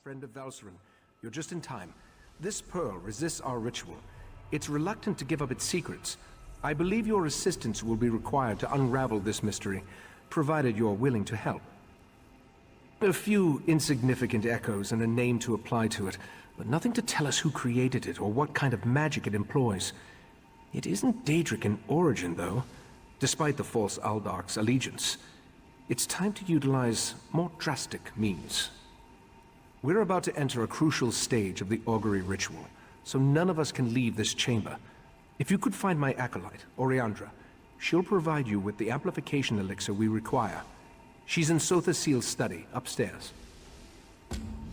Friend of Valseren, you're just in time. This pearl resists our ritual. It's reluctant to give up its secrets. I believe your assistance will be required to unravel this mystery, provided you're willing to help. A few insignificant echoes and a name to apply to it, but nothing to tell us who created it or what kind of magic it employs. It isn't Daedric in origin, though, despite the false Aldarch's allegiance. It's time to utilize more drastic means. We're about to enter a crucial stage of the augury ritual, so none of us can leave this chamber. If you could find my acolyte, Oriandra, she'll provide you with the amplification elixir we require. She's in Sothasil's study, upstairs.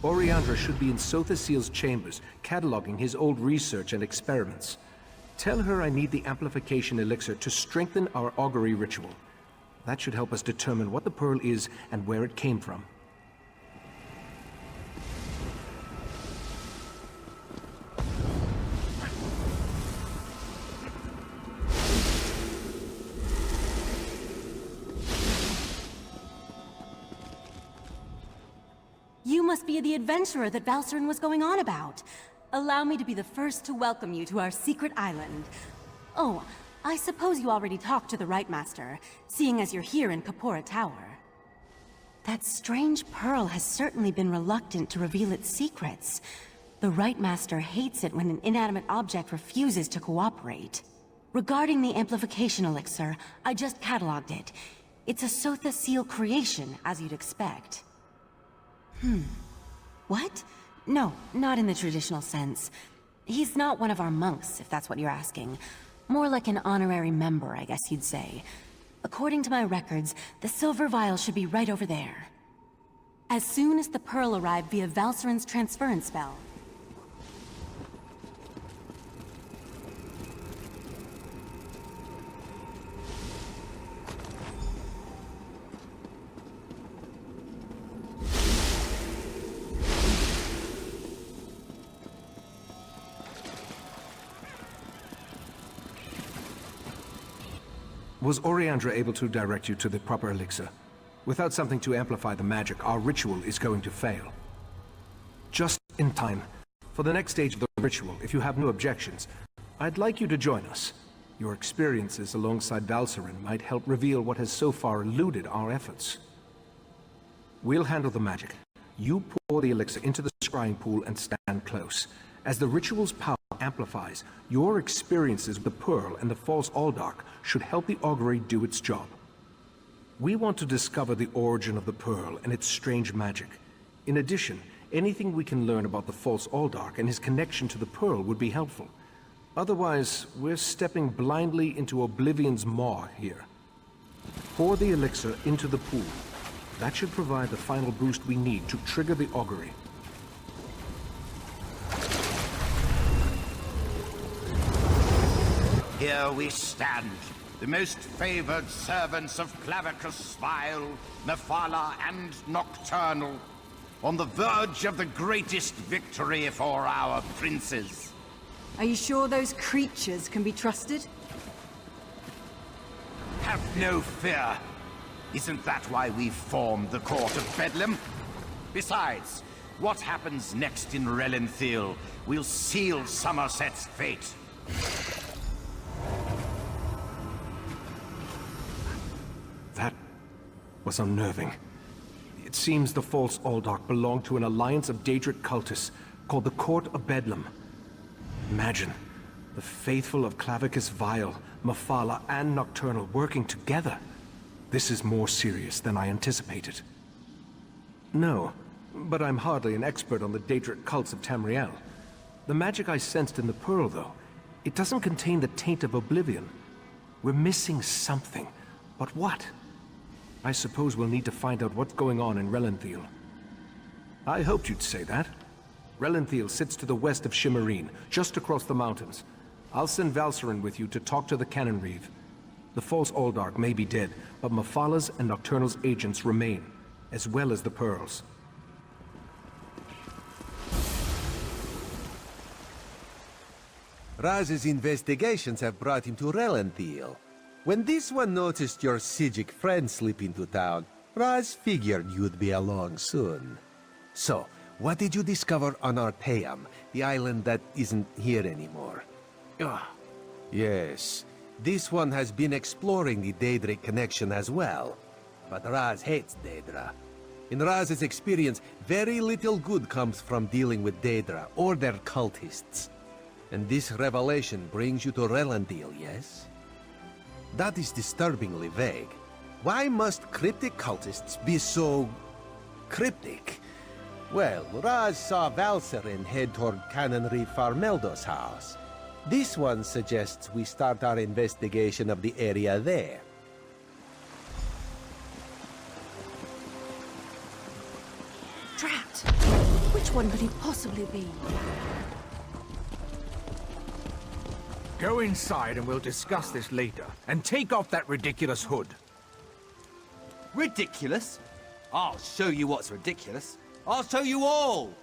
Oriandra should be in Sothasil's chambers, cataloging his old research and experiments. Tell her I need the amplification elixir to strengthen our augury ritual. That should help us determine what the pearl is and where it came from. You must be the adventurer that Valseren was going on about. Allow me to be the first to welcome you to our secret island. Oh, I suppose you already talked to the Rite Master, seeing as you're here in Kapora Tower. That strange pearl has certainly been reluctant to reveal its secrets. The Rite Master hates it when an inanimate object refuses to cooperate. Regarding the amplification elixir, I just cataloged it. It's a Sothasil creation, as you'd expect. What? No, not in the traditional sense. He's not one of our monks, if that's what you're asking. More like an honorary member, I guess you'd say. According to my records, the silver vial should be right over there. As soon as the pearl arrived via Valseren's transference spell. Was Oriandra able to direct you to the proper elixir? Without something to amplify the magic, our ritual is going to fail. Just in time. For the next stage of the ritual, if you have no objections, I'd like you to join us. Your experiences alongside Valseren might help reveal what has so far eluded our efforts. We'll handle the magic. You pour the elixir into the scrying pool and stand close. As the ritual's power amplifies, your experiences with the Pearl and the false Aldarch should help the augury do its job. We want to discover the origin of the Pearl and its strange magic. In addition, anything we can learn about the false Aldarch and his connection to the Pearl would be helpful. Otherwise, we're stepping blindly into Oblivion's maw here. Pour the elixir into the pool. That should provide the final boost we need to trigger the augury. Here we stand, the most favored servants of Clavicus Vile, Mephala, and Nocturnal, on the verge of the greatest victory for our princes. Are you sure those creatures can be trusted? Have no fear. Isn't that why we formed the Court of Bedlam? Besides, what happens next in Relenthiel will seal Summerset's fate. That was unnerving. It seems the false Aldarch belonged to an alliance of Daedric cultists called the Court of Bedlam. Imagine, the faithful of Clavicus Vile, Mephala, and Nocturnal working together. This is more serious than I anticipated. No, but I'm hardly an expert on the Daedric cults of Tamriel. The magic I sensed in the Pearl, though, it doesn't contain the taint of Oblivion. We're missing something, but what? I suppose we'll need to find out what's going on in Relenthiel. I hoped you'd say that. Relenthiel sits to the west of Shimmerine, just across the mountains. I'll send Valseren with you to talk to the Cannon Reeve. The false Aldarch may be dead, but Mephala's and Nocturnal's agents remain, as well as the Pearls. Raz's investigations have brought him to Relenthiel. When this one noticed your Psijic friend slip into town, Raz figured you'd be along soon. So, what did you discover on Arteum, the island that isn't here anymore? Yes, this one has been exploring the Daedric connection as well. But Raz hates Daedra. In Raz's experience, very little good comes from dealing with Daedra or their cultists. And this revelation brings you to Relendil, yes? That is disturbingly vague. Why must cryptic cultists be so... cryptic? Well, Raz saw Valserin head toward Canonry Farmeldo's house. This one suggests we start our investigation of the area there. Drat! Which one could he possibly be? Go inside and we'll discuss this later. And take off that ridiculous hood. Ridiculous? I'll show you what's ridiculous. I'll show you all!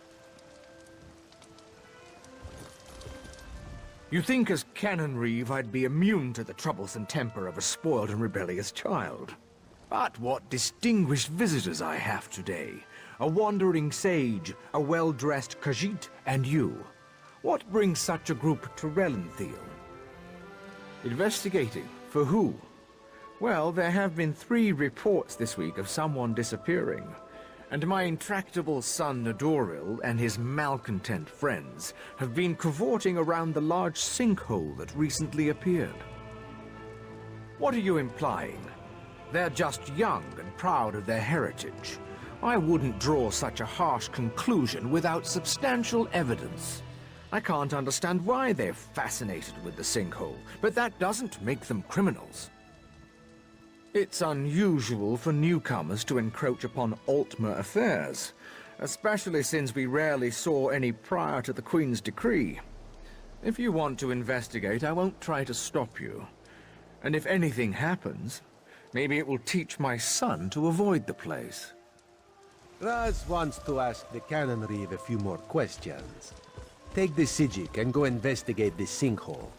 You think as Canon Reeve I'd be immune to the troublesome temper of a spoiled and rebellious child. But what distinguished visitors I have today. A wandering sage, a well-dressed Khajiit, and you. What brings such a group to Relenthiel? Investigating? For who? Well, there have been 3 reports this week of someone disappearing. And my intractable son Nadoril and his malcontent friends have been cavorting around the large sinkhole that recently appeared. What are you implying? They're just young and proud of their heritage. I wouldn't draw such a harsh conclusion without substantial evidence. I can't understand why they're fascinated with the sinkhole, but that doesn't make them criminals. It's unusual for newcomers to encroach upon Altmer affairs, especially since we rarely saw any prior to the Queen's decree. If you want to investigate, I won't try to stop you. And if anything happens, maybe it will teach my son to avoid the place. Raz wants to ask the Canon Reeve a few more questions. Take the Psijic and go investigate this sinkhole.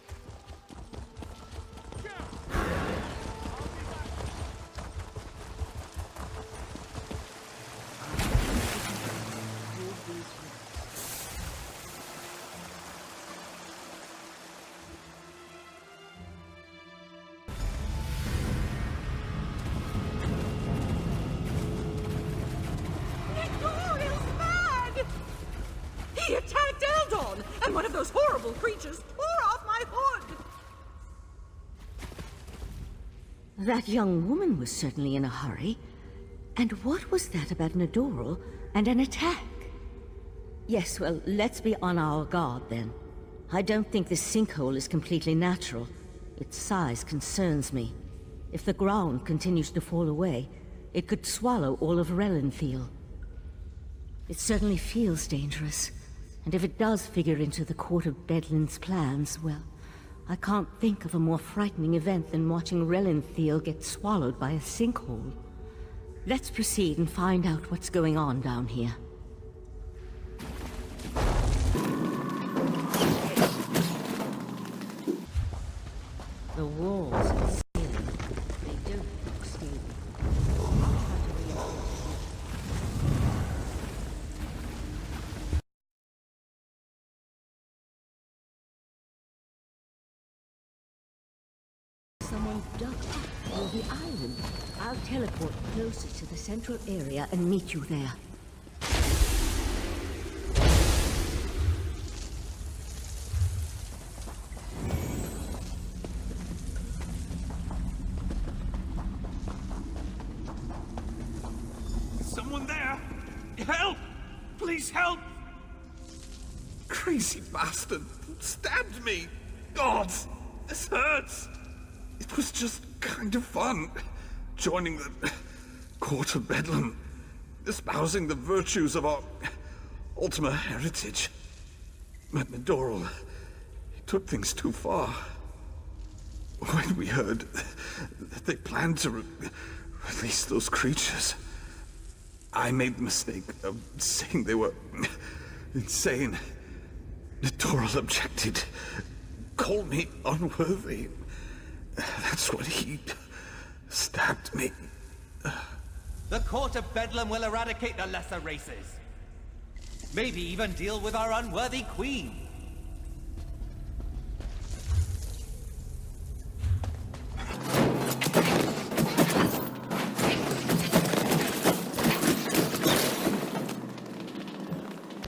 He attacked Eldon, and one of those horrible creatures tore off my hood! That young woman was certainly in a hurry. And what was that about Nadoril and an attack? Yes, well, let's be on our guard then. I don't think this sinkhole is completely natural. Its size concerns me. If the ground continues to fall away, it could swallow all of Relenthiel. It certainly feels dangerous. And if it does figure into the Court of Bedlin's plans, well, I can't think of a more frightening event than watching Relenthiel get swallowed by a sinkhole. Let's proceed and find out what's going on down here. The walls and ceiling, they don't look stable. Someone dug up near the island. I'll teleport closer to the central area and meet you there. Someone there! Help! Please help! Crazy bastard stabbed me! God, this hurts! It was just kind of fun, joining the Court of Bedlam, espousing the virtues of our Ultima heritage. But Nadoril, he took things too far. When we heard that they planned to release those creatures, I made the mistake of saying they were insane. Nadoril objected, called me unworthy. That's what he stabbed me. The Court of Bedlam will eradicate the lesser races. Maybe even deal with our unworthy queen.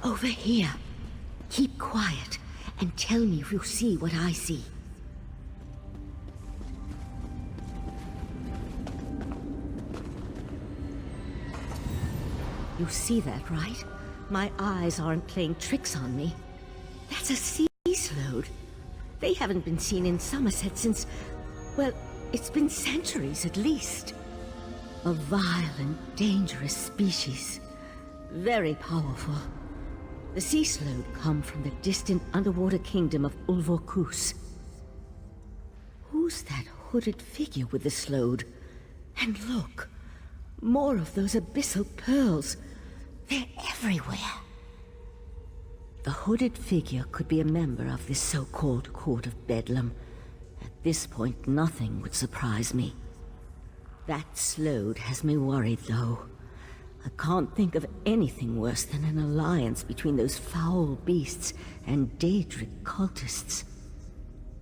Over here. Keep quiet and tell me if you see what I see. You see that, right? My eyes aren't playing tricks on me. That's a sea slode. They haven't been seen in Summerset since... well, it's been centuries at least. A vile and dangerous species. Very powerful. The sea slode come from the distant underwater kingdom of Ulvorkus. Who's that hooded figure with the slode? And look, more of those abyssal pearls. They're everywhere. The hooded figure could be a member of this so-called Court of Bedlam. At this point, nothing would surprise me. That slode has me worried, though. I can't think of anything worse than an alliance between those foul beasts and Daedric cultists.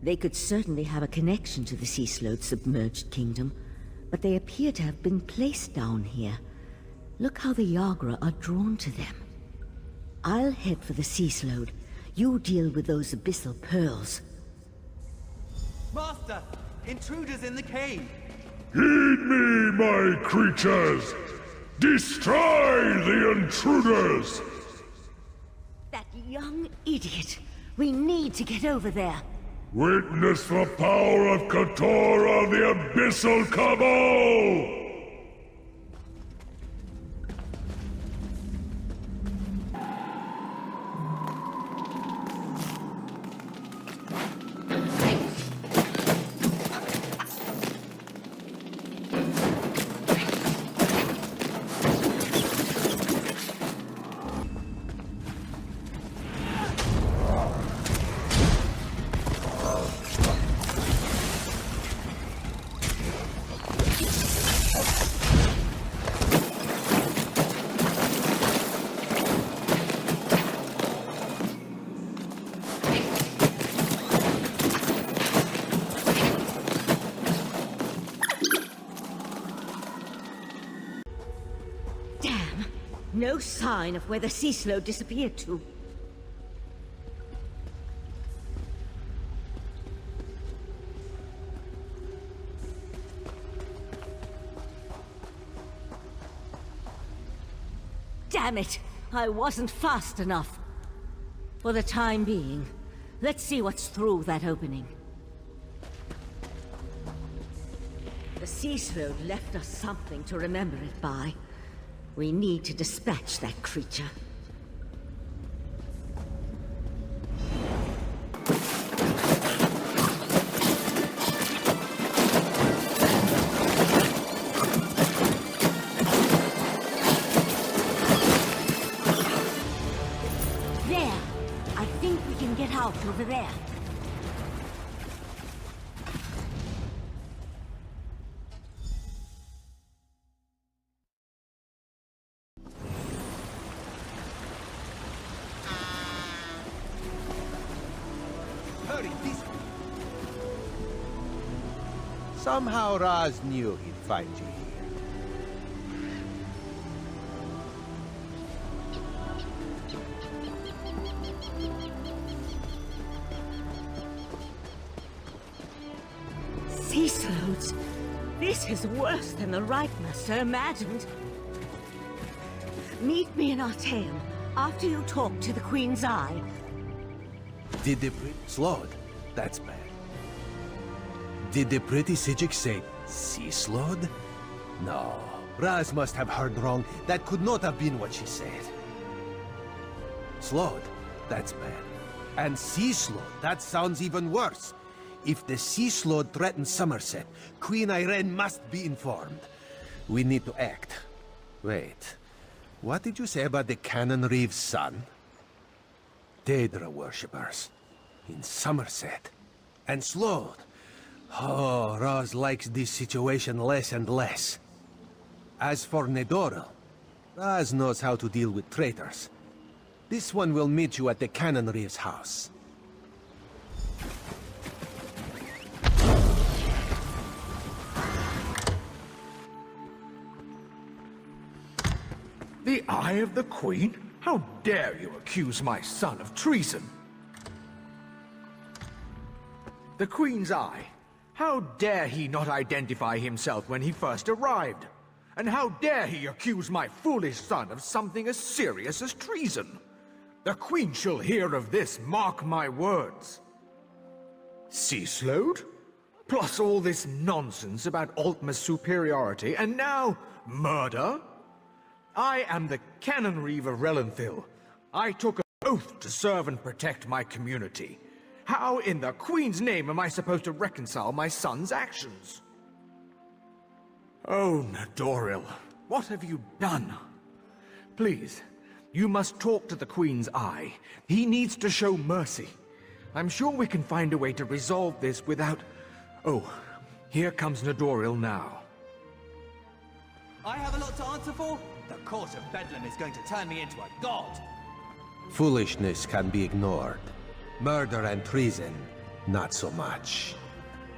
They could certainly have a connection to the Sea Slode's submerged kingdom, but they appear to have been placed down here. Look how the Yagra are drawn to them. I'll head for the Sea Slode. You deal with those abyssal pearls. Master! Intruders in the cave! Heed me, my creatures! Destroy the intruders! That young idiot! We need to get over there! Witness the power of Katora, the Abyssal Cabal! No sign of where the sea slode disappeared to. Damn it! I wasn't fast enough. For the time being, let's see what's through that opening. The sea slode left us something to remember it by. We need to dispatch that creature. There! I think we can get out over there. Somehow Raz knew he'd find you here. Sea slodes? This is worse than the Right Master imagined. Meet me in Artaeum after you talk to the Queen's Eye. Did the slode? That's bad. Did the pretty Psijic say sea slode? No. Raz must have heard wrong. That could not have been what she said. Slode? That's bad. And sea slode? That sounds even worse. If the sea slode threatens Summerset, Queen Irene must be informed. We need to act. Wait. What did you say about the Cannon Reeve's son? Daedra worshippers. In Summerset. And slode. Oh, Raz likes this situation less and less. As for Nedoril, Raz knows how to deal with traitors. This one will meet you at the Canon Reeve's house. The Eye of the Queen? How dare you accuse my son of treason? The Queen's Eye? How dare he not identify himself when he first arrived? And how dare he accuse my foolish son of something as serious as treason? The Queen shall hear of this, mark my words. Sea slowed? Plus all this nonsense about Altma's superiority, and now murder? I am the Canon Reeve of Relenthil. I took an oath to serve and protect my community. How in the Queen's name am I supposed to reconcile my son's actions? Oh, Nadoril, what have you done? Please, you must talk to the Queen's Eye. He needs to show mercy. I'm sure we can find a way to resolve this without... Oh, here comes Nadoril now. I have a lot to answer for? The Court of Bedlam is going to turn me into a god. Foolishness can be ignored. Murder and treason, not so much.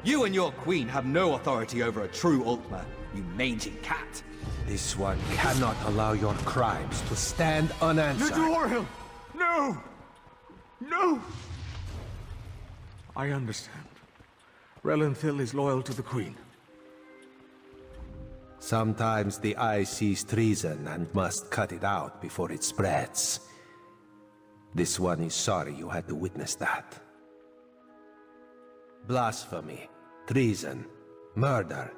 You and your queen have no authority over a true Ultima, you mangy cat. This one cannot allow your crimes to stand unanswered. Nadoril! No! No! I understand. Relenthil is loyal to the Queen. Sometimes the Eye sees treason and must cut it out before it spreads. This one is sorry you had to witness that. Blasphemy, treason, murder.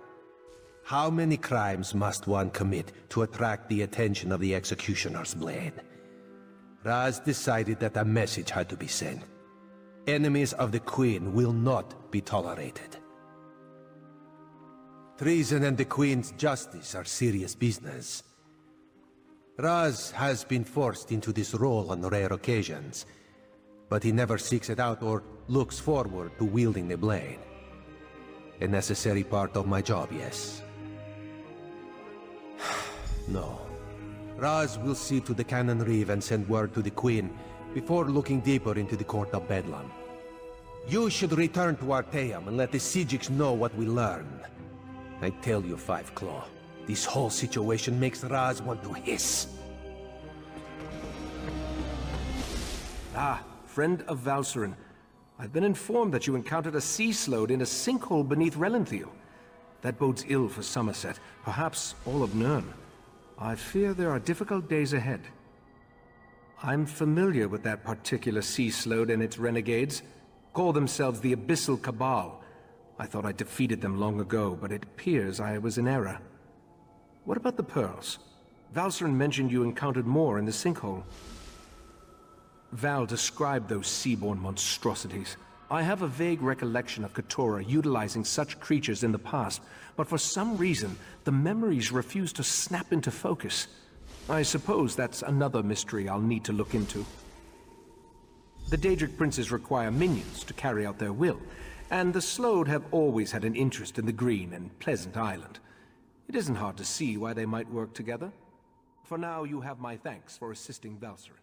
How many crimes must one commit to attract the attention of the Executioner's blade? Raz decided that a message had to be sent. Enemies of the Queen will not be tolerated. Treason and the Queen's justice are serious business. Raz has been forced into this role on rare occasions, but he never seeks it out or looks forward to wielding the blade. A necessary part of my job, yes. No. Raz will see to the Canon Reeve and send word to the Queen before looking deeper into the Court of Bedlam. You should return to Artaeum and let the Psijics know what we learned. I tell you, Five Claw, this whole situation makes Raz want to hiss. Ah, friend of Valcerin. I've been informed that you encountered a sea slode in a sinkhole beneath Relenthil. That bodes ill for Summerset, perhaps all of Nirn. I fear there are difficult days ahead. I'm familiar with that particular sea slode and its renegades. Call themselves the Abyssal Cabal. I thought I defeated them long ago, but it appears I was in error. What about the pearls? Valcerin mentioned you encountered more in the sinkhole. Val described those seaborne monstrosities. I have a vague recollection of Keturah utilizing such creatures in the past, but for some reason, the memories refuse to snap into focus. I suppose that's another mystery I'll need to look into. The Daedric princes require minions to carry out their will, and the Slode have always had an interest in the green and pleasant island. It isn't hard to see why they might work together. For now, you have my thanks for assisting Valcerin.